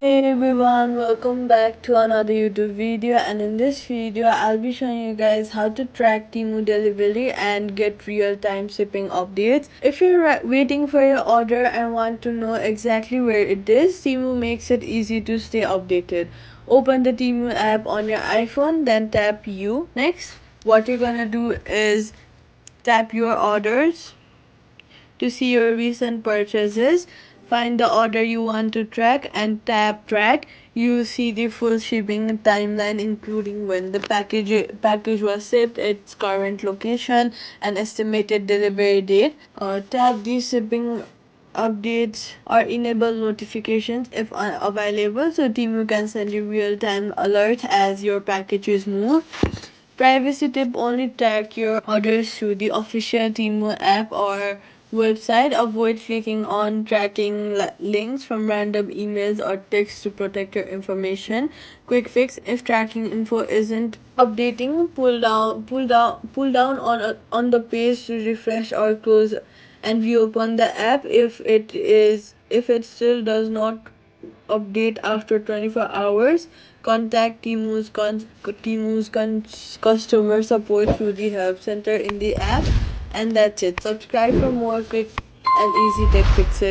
Hey everyone, welcome back to another YouTube video, and in this video I'll be showing you guys how to track Temu delivery and get real-time shipping updates. If you're waiting for your order and want to know exactly where it is, Temu makes it easy to stay updated. Open the Temu app on your iPhone, then tap You. Next, what you're gonna do is tap your orders to see your recent purchases. Find the order you want to track and tap track. You see the full shipping timeline, including when the package was shipped, its current location, and estimated delivery date. Tap the shipping updates or enable notifications if available, so Temu can send you real-time alert as your packages move. Privacy tip: only track your orders through the official Temu app or website. Avoid clicking on tracking links from random emails or texts to protect your information. Quick fix: if tracking info isn't updating, pull down on the page to refresh or close and reopen the app. If it still does not update after 24 hours, contact Temu's customer support through the help center in the app. And that's it. Subscribe for more quick and easy tech fixes.